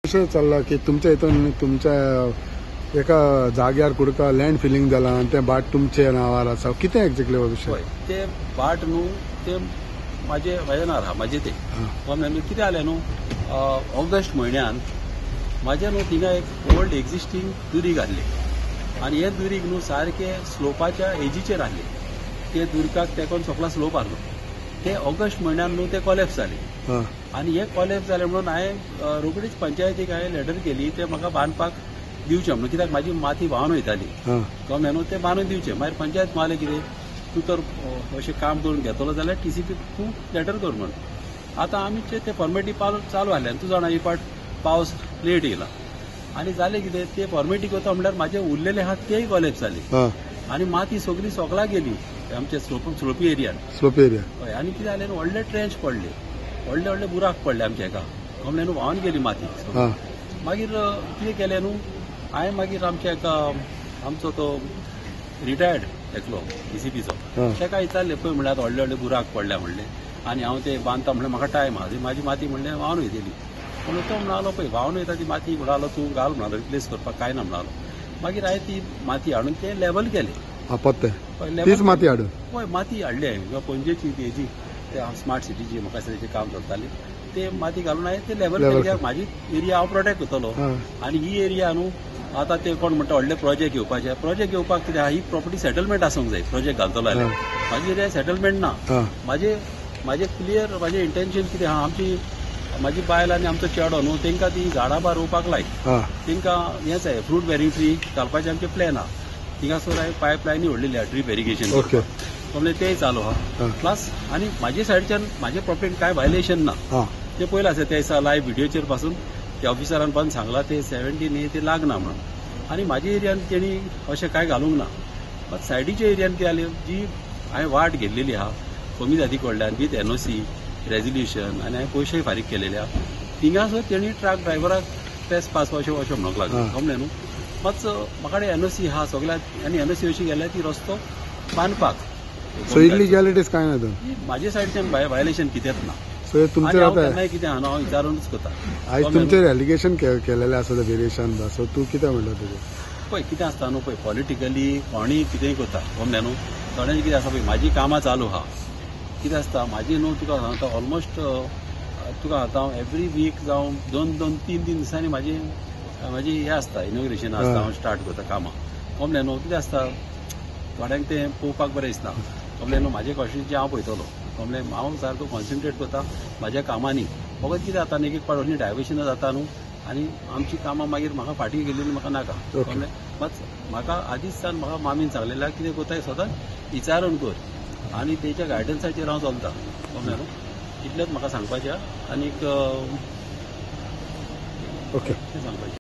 विषय चालला की तुमच्या इथून तुमच्या एका जाग्यार कुडका लँड फिलिंग जाला आणि ते बाट तुमचे नावार आसा कितें एक्झॅक्टली हो विषय ते बाट न्हू ते माझे नार आहा माझे ते कितें जालें न्हू ऑगस्ट म्हयन्यात माझे न्हू थिंगा एक ओल्ड एक्झिस्टिंग दुरीग आहले आनी हे दुरीग न्हू सारखे स्लोपाच्या एजीचेर आहले ते दुरकाक तेकोन सकला स्लोप आहलो ते ऑगस्ट म्हयन्यात न्हू ते कॉलेप्स जाले आनी हे कॉलेप्स जाले म्हणून हांवें रोखडीच पंचायतीक हांवें लेटर केली ते म्हाका बांदपाक दिवचे म्हणून कित्याक म्हाजी माती व्हांवन वयताली कळ्ळें न्हू ते बांदून दिवचे मागीर पंचायत मागलें कितें तूं तर अशें काम करून घेतलो जाल्यार TCP तूं लेटर कर म्हणून आतां आमी ते फॉर्मेलिटी चालू आहले तूं जाणा ही पाट पावस लेट येयला आनी जालें कितें ते फॉर्मेलिटी करता म्हणल्यार म्हाजे उरलेले आहात तेय कॉलेप्स जाले आनी माती सगळी सोकला गेली आमच्या स्लोपी एरियान हय आनी कितें जालें व्हडले ट्रेंच पडले व्हडले व्हडले बुराक पडले आमच्या हेका कळ्ळें न्हू व्हांवन गेली माती मागीर कितें केलें न्हू हांवें मागीर आमच्या हेका आमचो तो रिटायर्ड एकलो TCPचो तेका विचारलें पळय म्हणल्यार व्हडले व्हडले बुराक पडल्या म्हणलें आनी हांव ते बांदता म्हणल्यार म्हाका टायम आहा म्हाजी माती म्हणलें व्हांवन वयतली म्हणून तो म्हणालो पळय व्हांवन वयता ती माती म्हणालो तूं घाल म्हणालो रिप्लेस करपाक काय ना म्हणालो मागीर हांवें ती माती हाडून ते लेवल केलें तीच माती हाडून हय माती हाडली हांवें पणजेची हेजी ते स्मार्ट सिटीची म्हाका तेजें काम करताली ते माती घालून हांवें ते लेवल केले म्हाजी एरिया हांव प्रोटेक्ट करतलो आनी ही एरिया न्हू आतां ते कोण म्हणटा व्हडले प्रोजेक्ट येवपाक कितें आहा ही प्रॉपर्टी सेटलमेंट आसूंक जाय प्रोजेक्ट घालतलो जाल्यार म्हाजी एरिया सेटलमेंट ना म्हाजे क्लियर म्हाजें इंटेन्शन कितें आहा आमची म्हाजी बायल आनी आमचो चेडो न्हू तांकां ती झाडां बार रोवपाक लाय तांकां हेंच आहे फ्रूट बेरिंग ट्री घालपाचें आमचें प्लॅन आहा थिंगासर हांवें पायपलायनी व्हडलेली आहा ड्रीप इरिगेशन म्हणजे तेय चालू आहा प्लस आनी म्हाजे सायडीच्यान म्हाजे प्रॉपर्टीन कांय वायलेशन ना ते पयलें आसा ते दिसा लायव्ह व्हिडिओचेर पासून त्या ऑफिसरान पण सांगला ते 17 ते लागना म्हणून आनी म्हाज्या एरियान तेणी अशें कांय घालूंक ना बट सायडीच्या एरियान कितें जालें जी हांवें वाट घेतलेली आहा कमी जाती कडल्यान विथ NOC रेजोल्युशन आनी हांवें पयशेय फारीक केलेले आहा थिंगासर तेणी ट्रक ड्रायव्हराक ट्रेस पास अशें म्हणूंक लागलें कळ्ळें न्हू मात म्हाका NOC आहा सगळ्याक आनी NOC अशी गेल्यार ती रस्तो बांदपाक सो इलिगॅलिटीज कांय ना म्हाजे सायडीच्यान वायलेशन कितेंच ना सो तुमचेर आतां कितें आहा न्हू विचारूनच करता आयज तुमचेर एलिगेशन केलेलें आसा वेरिएशन सो तूं कितें म्हणटा तुजें पळय कितें आसता न्हू पळय पॉलिटिकली कोणीय कितेंय करता कळ्ळें न्हू थोड्यांचें कितें आसा पळय म्हाजी कामां चालू आहा कितें आसता म्हाजी न्हू तुका सांगता ऑलमोस्ट तुका सांगता हांव एवरी वीक जावं 2-3 दिसांनी म्हाजी हें आसता इनॉग्रेशन आसता हांव स्टार्ट करता कामां कळ्ळें न्हू कितें आसता थोड्यांक तें पळोवपाक बरें दिसना कळ्ळें न्हू म्हाजे कॉन्स्टिट्युएन्सी हांव पळयतलो कळ्ळें हांव सारको कॉन्सन्ट्रेट करता म्हाज्या कामांनी फकत कितें जाता एक पावट व्हडली डायवर्शनां जाता न्हू आनी आमची कामां मागीर म्हाका फाटीं गेल्ली म्हाका नाका कळ्ळें मात म्हाका आदींच सावन म्हाका मामीन सांगलेलें कितें कोताय सदांच विचारून कर आनी तेच्या गायडन्साचेर हांव चलता कळ्ळें न्हू इतलेंच म्हाका सांगपाचें आनीक ओके सांगपाचें